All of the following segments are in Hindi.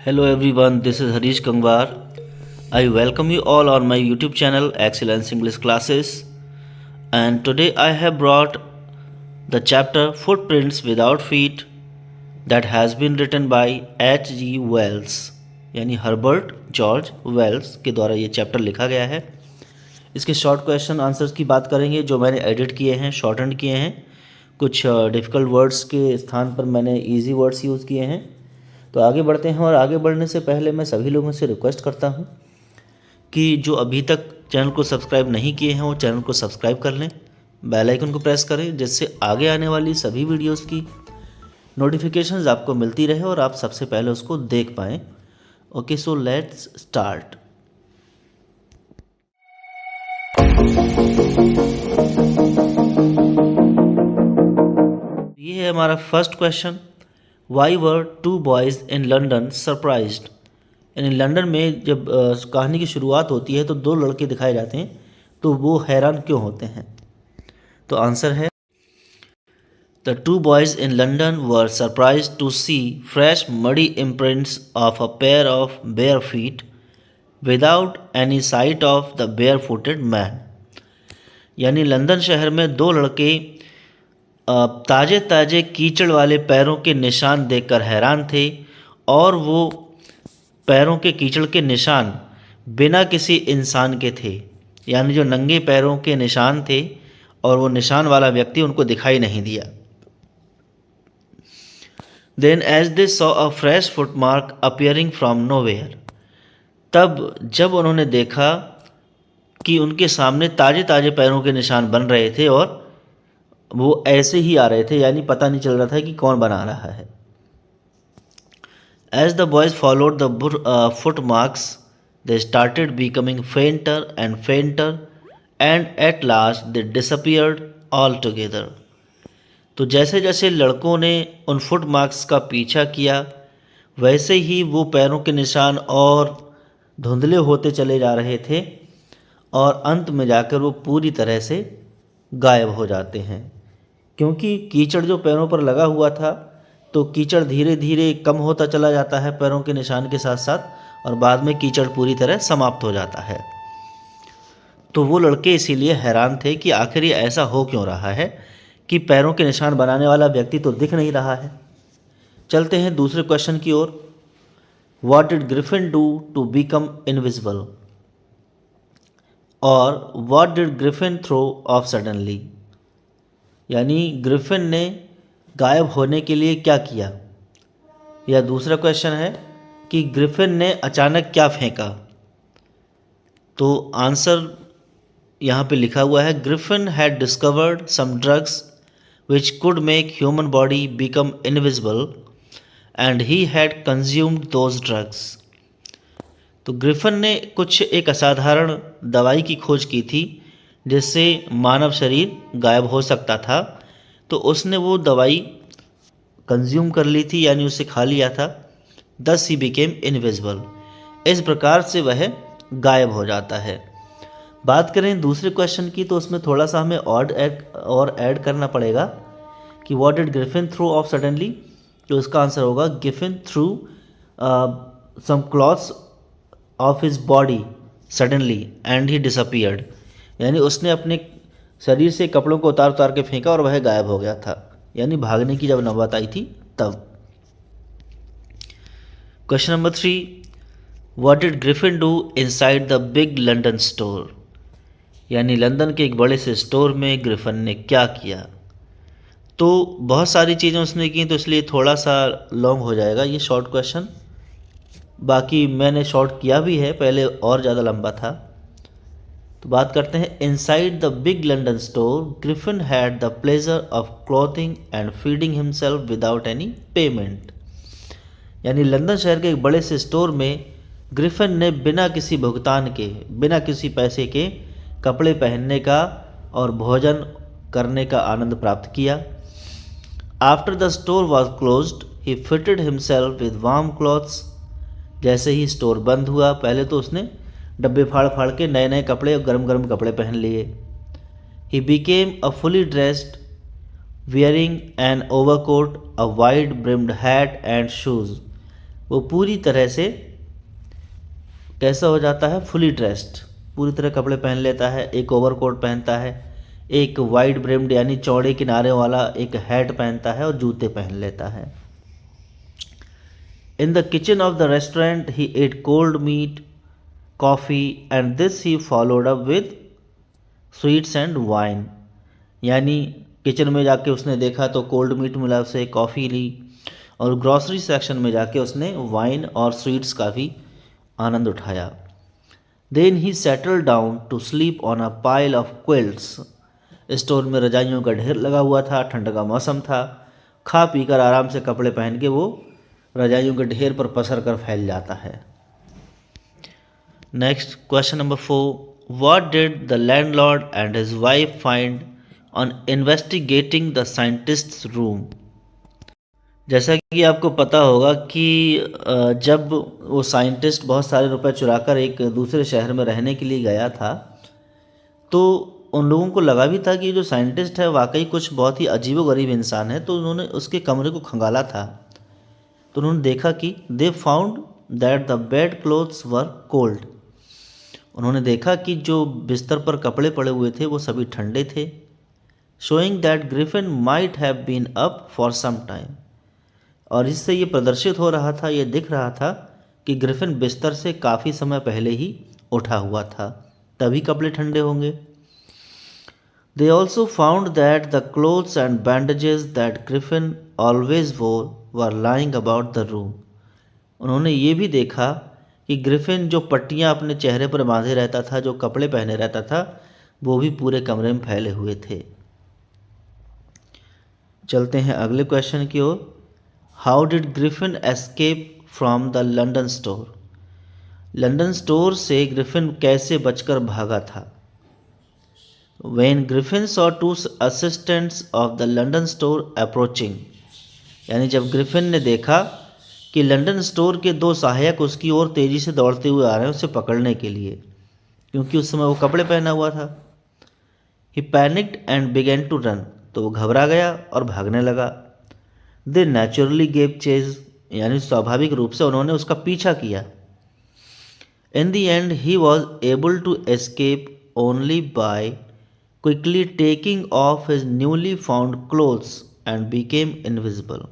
Hello everyone, this is Harish Gangwar. I welcome you all on my YouTube channel Excellence English Classes, and today I have brought the chapter Footprints Without Feet that has been written by H.G. Wells यानी हर्बर्ट जॉर्ज वेल्स के द्वारा ये चैप्टर लिखा गया है। इसके शॉर्ट क्वेश्चन आंसर्स की बात करेंगे जो मैंने एडिट किए हैं, शॉर्ट हैंड किए हैं। कुछ डिफ़िकल्ट वर्ड्स के स्थान पर मैंने इजी वर्ड्स यूज़ किए हैं। तो आगे बढ़ते हैं, और आगे बढ़ने से पहले मैं सभी लोगों से रिक्वेस्ट करता हूं कि जो अभी तक चैनल को सब्सक्राइब नहीं किए हैं वो चैनल को सब्सक्राइब कर लें, बेल आइकन को प्रेस करें, जिससे आगे आने वाली सभी वीडियोस की नोटिफिकेशंस आपको मिलती रहे और आप सबसे पहले उसको देख पाएँ। Okay, so let's start. ये है हमारा first question. Why were two boys in London surprised. यानी लंदन में जब कहानी की शुरुआत होती है तो दो लड़के दिखाए जाते हैं, तो वो हैरान क्यों होते हैं? तो आंसर है the two boys in London were surprised to see fresh muddy imprints of a pair of bare feet without any sight of the bare footed man. यानी लंदन शहर में दो लड़के ताज़े ताज़े कीचड़ वाले पैरों के निशान देखकर हैरान थे, और वो पैरों के कीचड़ के निशान बिना किसी इंसान के थे। यानी जो नंगे पैरों के निशान थे और वो निशान वाला व्यक्ति उनको दिखाई नहीं दिया। Then as they saw a fresh footmark appearing from nowhere. तब जब उन्होंने देखा कि उनके सामने ताज़े ताज़े पैरों के निशान बन रहे थे और वो ऐसे ही आ रहे थे, यानी पता नहीं चल रहा था कि कौन बना रहा है। As the boys followed the foot marks they started becoming fainter and fainter and at last they disappeared all together. तो जैसे जैसे लड़कों ने उन फुट मार्क्स का पीछा किया, वैसे ही वो पैरों के निशान और धुंधले होते चले जा रहे थे, और अंत में जाकर वो पूरी तरह से गायब हो जाते हैं। क्योंकि कीचड़ जो पैरों पर लगा हुआ था, तो कीचड़ धीरे धीरे कम होता चला जाता है पैरों के निशान के साथ साथ, और बाद में कीचड़ पूरी तरह समाप्त हो जाता है। तो वो लड़के इसीलिए हैरान थे कि आखिर ये ऐसा हो क्यों रहा है कि पैरों के निशान बनाने वाला व्यक्ति तो दिख नहीं रहा है। चलते हैं दूसरे क्वेश्चन की ओर। What did Griffin do to become invisible, और what did Griffin throw off suddenly. यानी ग्रिफिन ने गायब होने के लिए क्या किया, या दूसरा क्वेश्चन है कि ग्रिफिन ने अचानक क्या फेंका। तो आंसर यहाँ पे लिखा हुआ है Griffin had discovered some drugs which could make human body become invisible and he had consumed those drugs. तो ग्रिफिन ने कुछ एक असाधारण दवाई की खोज की थी जिससे मानव शरीर गायब हो सकता था, तो उसने वो दवाई कंज्यूम कर ली थी, यानी उसे खा लिया था। दस ही बिकेम इनविजिबल। इस प्रकार से वह गायब हो जाता है। बात करें दूसरे क्वेश्चन की, तो उसमें थोड़ा सा हमें और ऐड करना पड़ेगा कि what did Griffin threw off suddenly. तो इसका आंसर होगा Griffin threw some clothes off his body suddenly and he disappeared. यानी उसने अपने शरीर से कपड़ों को उतार उतार के फेंका और वह गायब हो गया था, यानी भागने की जब नौबत आई थी तब। Question number 3, what did Griffin do inside the big London store. यानी लंदन के एक बड़े से स्टोर में ग्रिफिन ने क्या किया। तो बहुत सारी चीज़ें उसने की, तो इसलिए थोड़ा सा लॉन्ग हो जाएगा ये शॉर्ट क्वेश्चन। बाकी मैंने शॉर्ट किया भी है, पहले और ज़्यादा लंबा था। तो बात करते हैं inside the big London store Griffin had the pleasure of clothing and feeding himself without any payment. यानी लंदन शहर के एक बड़े से स्टोर में ग्रिफिन ने बिना किसी भुगतान के, बिना किसी पैसे के कपड़े पहनने का और भोजन करने का आनंद प्राप्त किया। After the store was closed he fitted himself with warm clothes. जैसे ही स्टोर बंद हुआ, पहले तो उसने डब्बे फाड़ फाड़ के नए नए कपड़े और गर्म गर्म कपड़े पहन लिए। He became a fully dressed wearing an overcoat, a wide brimmed hat and shoes. वो पूरी तरह से कैसा हो जाता है, फुली ड्रेस्ड, पूरी तरह कपड़े पहन लेता है। एक ओवरकोट पहनता है, एक वाइड ब्रिम्ड यानी चौड़े किनारे वाला एक हैट पहनता है और जूते पहन लेता है। In the kitchen of the restaurant he ate cold meat, coffee and this he followed up with sweets and wine. यानी किचन में जाके उसने देखा तो कोल्ड मीट मिला, उसे कॉफ़ी ली, और ग्रॉसरी सेक्शन में जाके उसने वाइन और स्वीट्स का भी आनंद उठाया। Then he settle down to sleep on a pile of quilts. Store में रजाइयों का ढेर लगा हुआ था, ठंड का मौसम था। खा पी कर आराम से कपड़े पहन के वो रजाइयों के ढेर पर पसर कर फैल जाता है। Next question number 4, what did the landlord and his wife find on investigating the scientists room. जैसा कि आपको पता होगा कि जब वो साइंटिस्ट बहुत सारे रुपए चुराकर एक दूसरे शहर में रहने के लिए गया था, तो उन लोगों को लगा भी था कि जो साइंटिस्ट है वाकई कुछ बहुत ही अजीबोगरीब इंसान है। तो उन्होंने उसके कमरे को खंगाला था, तो उन्होंने देखा कि they found that the bed clothes were cold. उन्होंने देखा कि जो बिस्तर पर कपड़े पड़े हुए थे वो सभी ठंडे थे, showing that Griffin might have been up for some time. और इससे ये प्रदर्शित हो रहा था, ये दिख रहा था कि ग्रिफिन बिस्तर से काफ़ी समय पहले ही उठा हुआ था, तभी कपड़े ठंडे होंगे। They also found that the clothes and bandages that Griffin always wore were lying about the room. उन्होंने ये भी देखा कि ग्रिफिन जो पट्टियाँ अपने चेहरे पर बांधे रहता था, जो कपड़े पहने रहता था, वो भी पूरे कमरे में फैले हुए थे। चलते हैं अगले क्वेश्चन की ओर। How did Griffin escape from the London store. London store से ग्रिफिन कैसे बचकर भागा था। When Griffin saw two assistants of the London store approaching, यानी जब ग्रिफिन ने देखा कि लंदन स्टोर के दो सहायक उसकी ओर तेज़ी से दौड़ते हुए आ रहे हैं उसे पकड़ने के लिए, क्योंकि उस समय वो कपड़े पहना हुआ था। He panicked and began to run, तो वो घबरा गया और भागने लगा। दे नेचुरली गेव चेज, यानी स्वाभाविक रूप से उन्होंने उसका पीछा किया। In the end he was able to escape only by quickly taking off his newly found clothes and became invisible.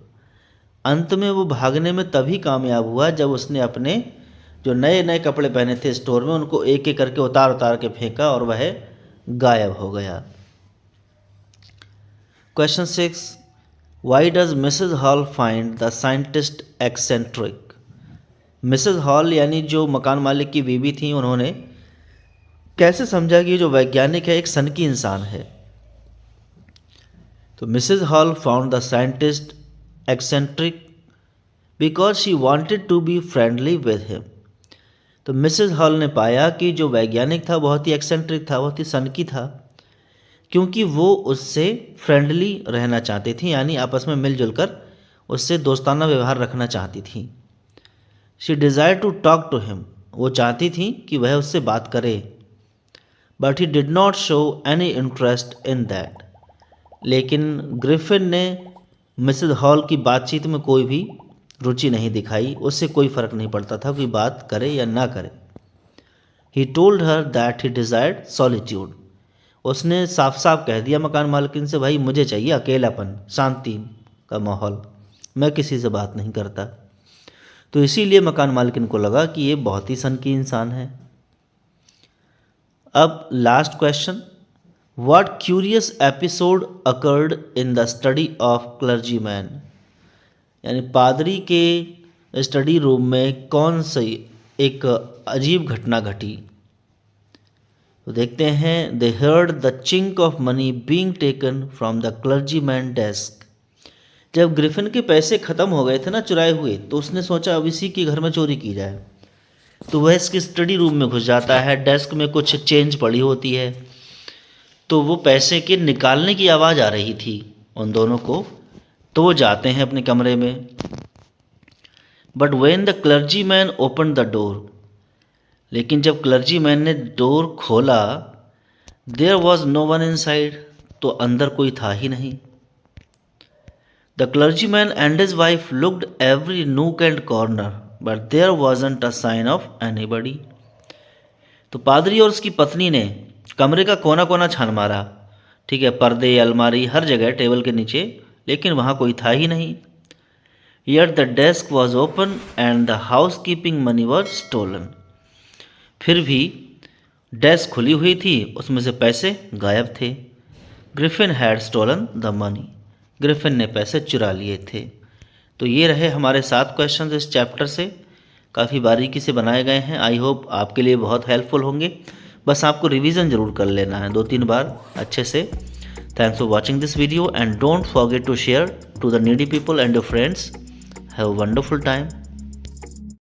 अंत में वो भागने में तभी कामयाब हुआ जब उसने अपने जो नए नए कपड़े पहने थे स्टोर में, उनको एक एक करके उतार उतार के फेंका और वह गायब हो गया। Question 6, why does Mrs Hall find the scientist eccentric. Mrs Hall यानी जो मकान मालिक की बीवी थी, उन्होंने कैसे समझा कि जो वैज्ञानिक है एक सनकी इंसान है। तो Mrs Hall found the scientist eccentric because she wanted to be friendly with him. तो मिसेज हॉल ने पाया कि जो वैज्ञानिक था बहुत ही एक्सेंट्रिक था, बहुत ही सनकी था, क्योंकि वो उससे फ्रेंडली रहना चाहती थी, यानी आपस में मिलजुल कर उससे दोस्ताना व्यवहार रखना चाहती थी। She desire to talk to him, वो चाहती थी कि वह उससे बात करे। But he did not show any interest in that. लेकिन ग्रिफिन ने मिसेज हॉल की बातचीत में कोई भी रुचि नहीं दिखाई, उससे कोई फ़र्क नहीं पड़ता था कि बात करे या ना करे। He told her that he desired solitude. उसने साफ साफ कह दिया मकान मालकिन से, भाई मुझे चाहिए अकेलापन, शांति का माहौल, मैं किसी से बात नहीं करता। तो इसीलिए मकान मालकिन को लगा कि ये बहुत ही सनकी इंसान है। अब last question, what curious episode occurred in the study of clergyman. यानी पादरी के स्टडी रूम में कौन सी एक अजीब घटना घटी। तो देखते हैं। दे heard the chink of money being taken from the clergyman desk. जब ग्रिफिन के पैसे ख़त्म हो गए थे ना चुराए हुए, तो उसने सोचा अब इसी के घर में चोरी की जाए। तो वह इसके स्टडी रूम में घुस जाता है। डेस्क में कुछ चेंज पड़ी होती है, तो वो पैसे के निकालने की आवाज़ आ रही थी उन दोनों को। तो वो जाते हैं अपने कमरे में। But when the clergyman open the door, लेकिन जब क्लर्जीमैन ने डोर खोला, there was no one inside, तो अंदर कोई था ही नहीं। The clergyman and his wife looked every nook and corner but there wasn't a sign of anybody. तो पादरी और उसकी पत्नी ने कमरे का कोना कोना छान मारा, ठीक है, पर्दे, अलमारी, हर जगह, टेबल के नीचे, लेकिन वहाँ कोई था ही नहीं। Yet the desk was open and the housekeeping money was stolen. फिर भी डेस्क खुली हुई थी, उसमें से पैसे गायब थे। Griffin had stolen the money. Griffin ने पैसे चुरा लिए थे। तो ये रहे हमारे 7 क्वेश्चन इस चैप्टर से, काफ़ी बारीकी से बनाए गए हैं। आई होप आपके लिए बहुत हेल्पफुल होंगे। बस आपको रिवीजन ज़रूर कर लेना है 2-3 बार अच्छे से। Thanks for watching this video and don't forget to share to the needy people and your friends. Have a wonderful time.